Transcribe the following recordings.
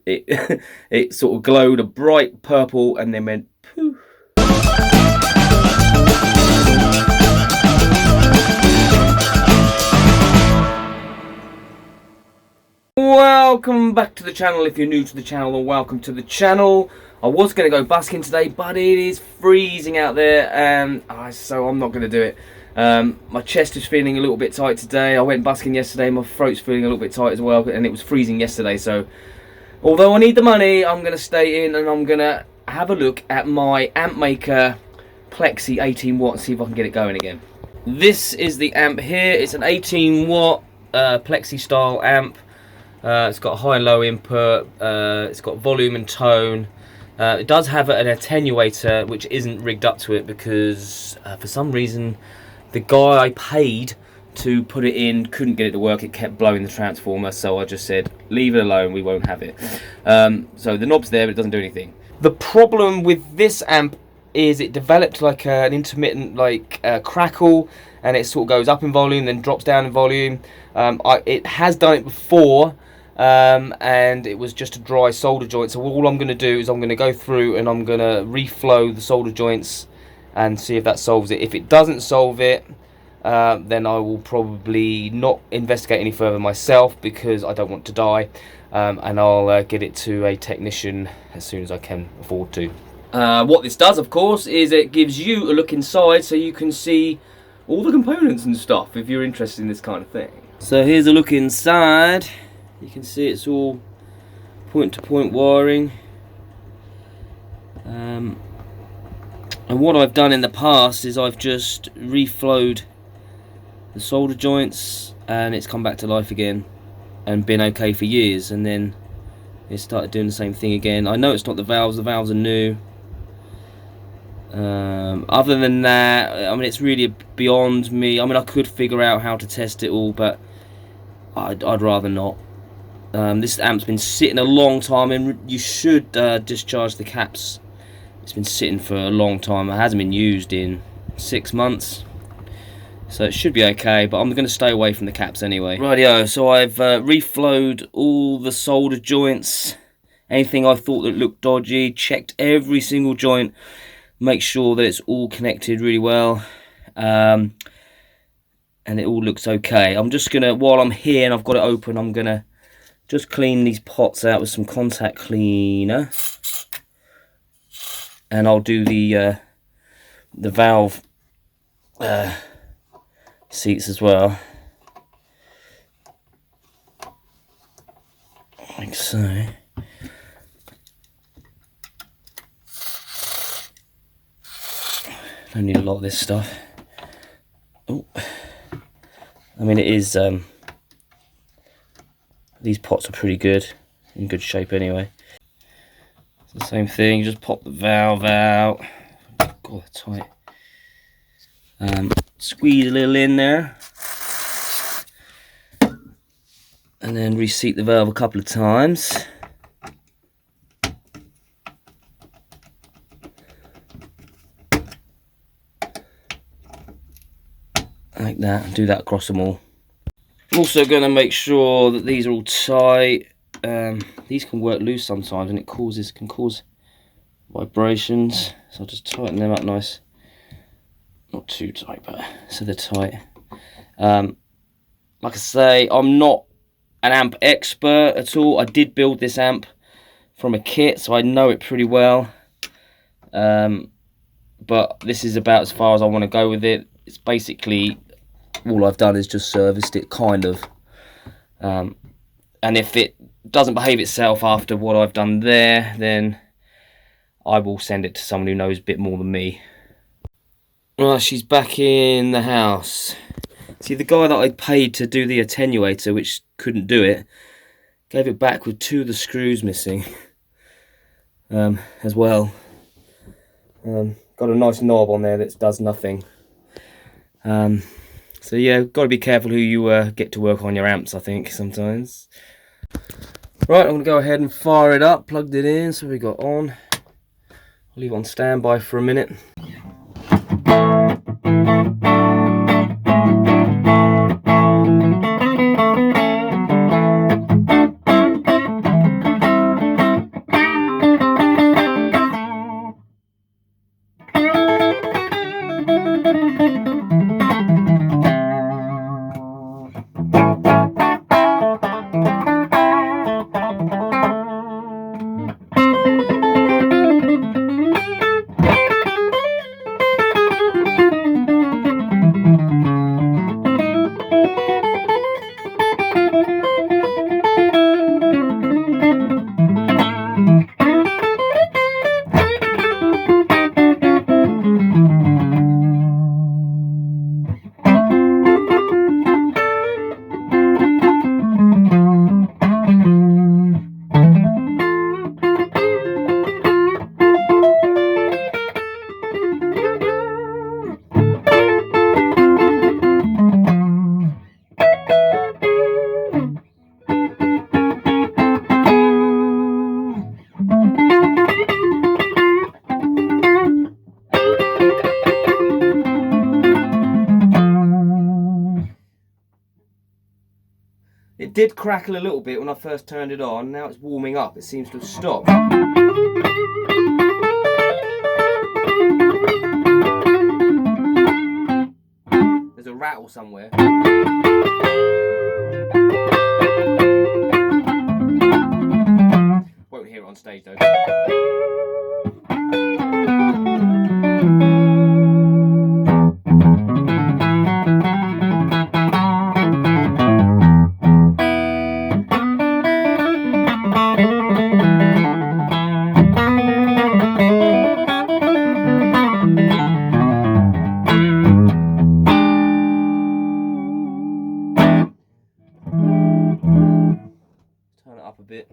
it it sort of glowed a bright purple and then went poof. Welcome back to the channel. If you're new to the channel, then welcome to the channel. I was going to go busking today, but it is freezing out there, so I'm not going to do it. My chest is feeling a little bit tight today. I went busking yesterday, my throat's feeling a little bit tight as well, and it was freezing yesterday, so although I need the money, I'm going to stay in and I'm going to have a look at my Amp Maker Plexi 18 watt and see if I can get it going again. This is the amp here. It's an 18 watt Plexi style amp. It's got a high and low input, it's got volume and tone. It does have an attenuator which isn't rigged up to it because for some reason the guy I paid to put it in couldn't get it to work. It kept blowing the transformer, so I just said leave it alone, we won't have it. So the knob's there but it doesn't do anything. The problem with this amp is it developed like an intermittent crackle, and it sort of goes up in volume then drops down in volume. It has done it before, and it was just a dry solder joint, so all I'm going to do is I'm going to go through and I'm going to reflow the solder joints and see if that solves it. If it doesn't solve it, then I will probably not investigate any further myself because I don't want to die, and I'll get it to a technician as soon as I can afford to. What this does, of course, is it gives you a look inside so you can see all the components and stuff if you're interested in this kind of thing. So here's a look inside. You can see it's all point-to-point wiring. And what I've done in the past is I've just reflowed the solder joints and it's come back to life again and been okay for years, and then it started doing the same thing again. I know it's not the valves are new. Other than that, I mean, it's really beyond me. I mean, I could figure out how to test it all, but I'd rather not. This amp's been sitting a long time, and you should discharge the caps. It's been sitting for a long time. It hasn't been used in 6 months, so it should be okay, but I'm going to stay away from the caps anyway. Rightio, so I've reflowed all the solder joints, anything I thought that looked dodgy, checked every single joint, make sure that it's all connected really well, and it all looks okay. I'm just going to, while I'm here and I've got it open, I'm going to just clean these pots out with some contact cleaner, and I'll do the valve seats as well, like so. Don't need a lot of this stuff. Oh, I mean, it is. These pots are pretty good, in good shape anyway. It's the same thing, just pop the valve out. God, that's tight. Squeeze a little in there, and then reseat the valve a couple of times. Like that, and do that across them all. I'm also going to make sure that these are all tight. These can work loose sometimes, and it can cause vibrations, so I'll just tighten them up nice. Not too tight, but so they're tight. Like I say, I'm not an amp expert at all. I did build this amp from a kit, so I know it pretty well, but this is about as far as I want to go with it. It's basically all I've done is just serviced it, kind of, and if it doesn't behave itself after what I've done there, then I will send it to someone who knows a bit more than me. Well, she's back in the house. See, the guy that I paid to do the attenuator, which couldn't do it, gave it back with 2 of the screws missing as well. Got a nice knob on there that does nothing. So yeah, got to be careful who you get to work on your amps, I think, sometimes. Right, I'm going to go ahead and fire it up, plugged it in, so we got on. I'll leave it on standby for a minute. did crackle a little bit when I first turned it on. Now it's warming up. It seems to have stopped. There's a rattle somewhere. Won't hear it on stage though. Turn it up a bit.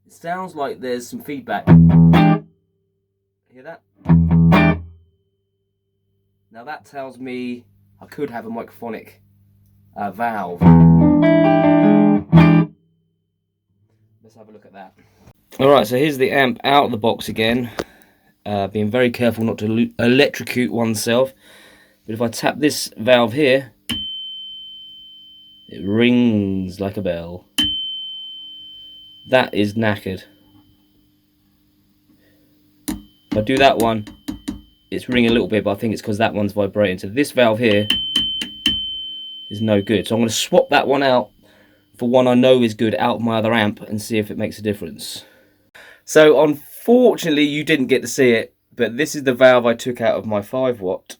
It sounds like there's some feedback. Hear that? Now that tells me I could have a microphonic valve. Let's have a look at that. Alright, so here's the amp out of the box again. Being very careful not to electrocute oneself. But if I tap this valve here, it rings like a bell. That is knackered. If I do that one, it's ringing a little bit, but I think it's because that one's vibrating. So this valve here is no good. So I'm going to swap that one out for one I know is good out of my other amp and see if it makes a difference. So unfortunately you didn't get to see it, but this is the valve I took out of my 5-watt,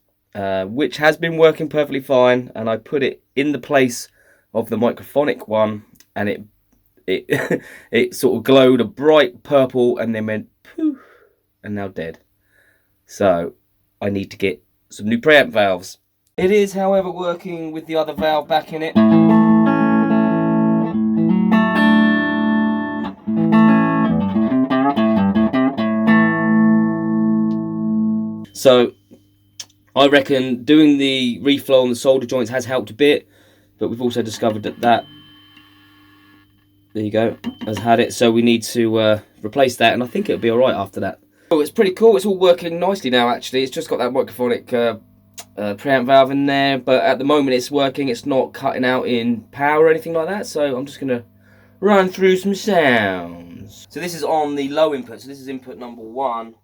which has been working perfectly fine, and I put it in the place of the Microphonic one, and it it sort of glowed a bright purple and then went poof, and now dead. So I need to get some new preamp valves. It is, however, working with the other valve back in it. So I reckon doing the reflow on the solder joints has helped a bit, but we've also discovered that there you go, has had it, so we need to replace that, and I think it'll be alright after that. Oh, it's pretty cool. It's all working nicely now, actually. It's just got that Microphonic preamp valve in there, but at the moment it's working. It's not cutting out in power or anything like that, so I'm just going to run through some sounds. So this is on the low input, so this is input number 1.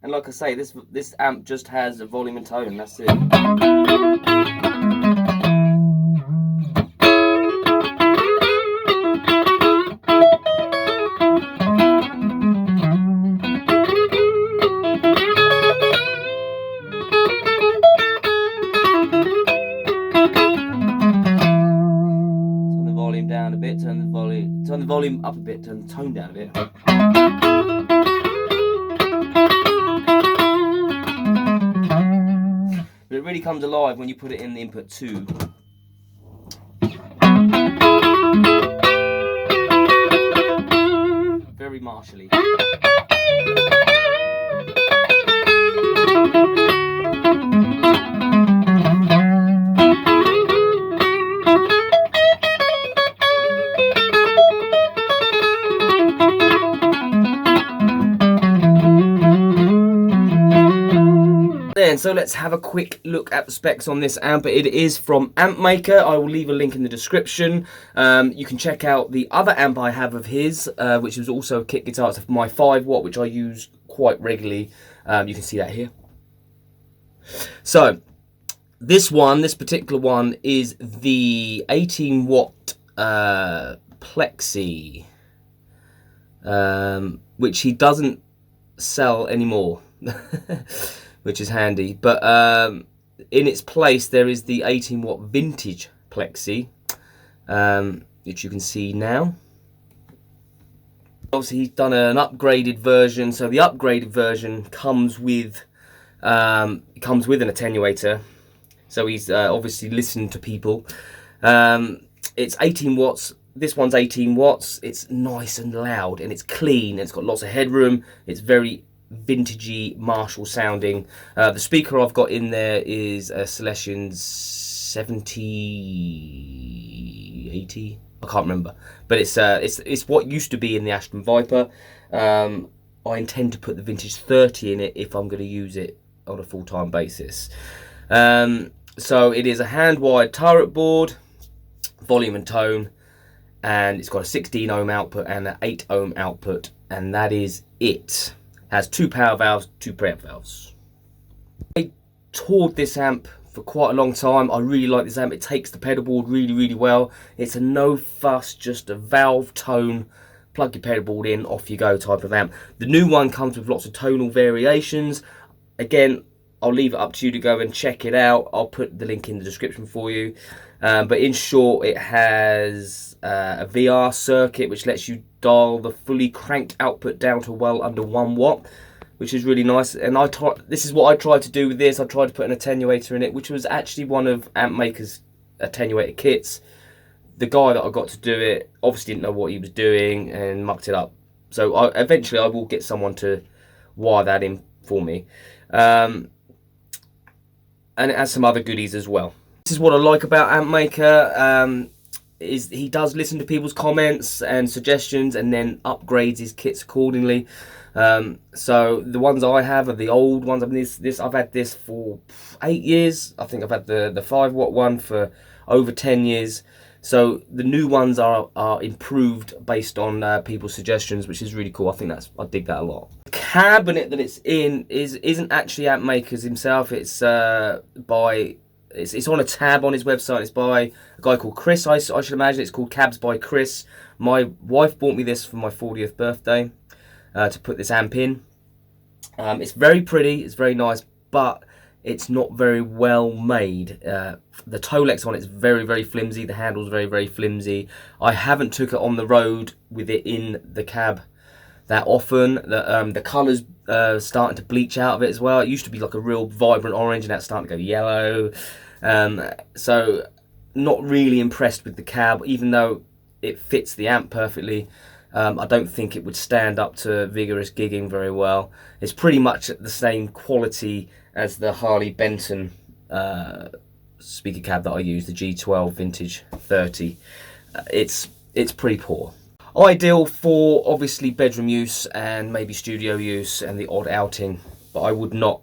And like I say, this amp just has a volume and tone, that's it. Turn the volume down a bit, turn the volume up a bit, turn the tone down a bit. But it really comes alive when you put it in the input 2. Very Marshall-y. So let's have a quick look at the specs on this amp. It is from Amp Maker. I will leave a link in the description. You can check out the other amp I have of his, which is also a kit guitar. It's my 5-watt, which I use quite regularly. You can see that here. So this particular one is the 18-watt Plexi, which he doesn't sell anymore. Which is handy, but in its place there is the 18-watt vintage Plexi, which you can see now. Obviously he's done an upgraded version, so the upgraded version comes with an attenuator, so he's obviously listened to people. It's 18 watts. This one's 18 watts. It's nice and loud, and it's clean, and it's got lots of headroom. It's very vintagey Marshall sounding. The speaker I've got in there is a Celestion 7080, I can't remember, but it's what used to be in the Ashton Viper. I intend to put the vintage 30 in it if I'm going to use it on a full-time basis. So it is a hand-wired turret board, volume and tone, and it's got a 16 ohm output and an 8 ohm output, and that is it. Has 2 power valves, 2 preamp valves. I toured this amp for quite a long time. I really like this amp. It takes the pedal board really well. It's a no fuss, just a valve tone, plug your pedal board in, off you go type of amp. The new one comes with lots of tonal variations. Again, I'll leave it up to you to go and check it out. I'll put the link in the description for you. But in short, it has a VR circuit which lets you dial the fully cranked output down to well under 1 watt, which is really nice. And this is what I tried to do with this. I tried to put an attenuator in it, which was actually one of Amp Maker's attenuator kits. The guy that I got to do it obviously didn't know what he was doing and mucked it up. So eventually I will get someone to wire that in for me. And it has some other goodies as well. This is what I like about Amp Maker, is he does listen to people's comments and suggestions and then upgrades his kits accordingly. So the ones I have are the old ones. I mean, I've had this for 8 years. I think I've had the 5 watt one for over 10 years. So the new ones are improved based on people's suggestions, which is really cool. I think I dig that a lot. The cabinet that it's in isn't actually Amp Maker's himself. It's it's on a tab on his website. It's by a guy called Chris. I should imagine it's called Cabs by Chris. My wife bought me this for my 40th birthday to put this amp in. It's very pretty. It's very nice, but it's not very well made. The Tolex on it's very flimsy. The handle's very flimsy. I haven't took it on the road with it in the cab that often. The colour's starting to bleach out of it as well. It used to be like a real vibrant orange, and now it's starting to go yellow. So not really impressed with the cab, even though it fits the amp perfectly. I don't think it would stand up to vigorous gigging very well. It's pretty much the same quality as the Harley Benton speaker cab that I use, the G12 Vintage 30. It's pretty poor. Ideal for obviously bedroom use and maybe studio use and the odd outing, but I would not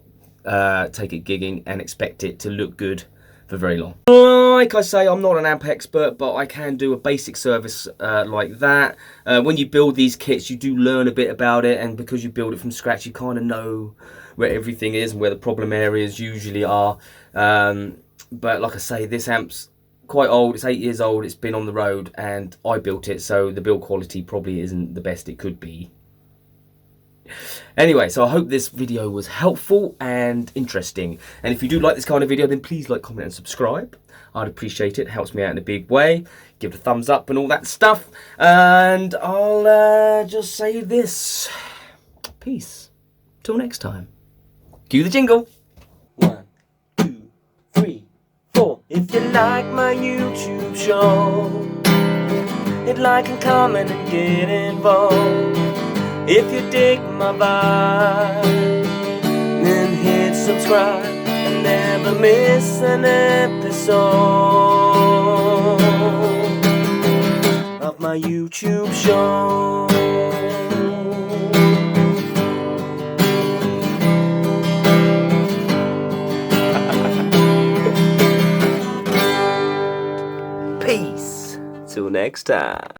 take it gigging and expect it to look good for very long. Like I say, I'm not an amp expert, but I can do a basic service like that. When you build these kits, you do learn a bit about it, and because you build it from scratch, you kind of know where everything is and where the problem areas usually are. But like I say, this amp's quite old. It's 8 years old. It's been on the road, and I built it, so the build quality probably isn't the best it could be. Anyway, so I hope this video was helpful and interesting, and if you do like this kind of video, then please like, comment and subscribe. I'd appreciate it. It helps me out in a big way. Give it a thumbs up and all that stuff, and I'll just say this: peace till next time. Cue the jingle. 1, 2, 3, 4. If you like my YouTube show, hit like and comment and get involved. If you dig my vibe, then hit subscribe and never miss an episode of my YouTube show. Peace. Till next time.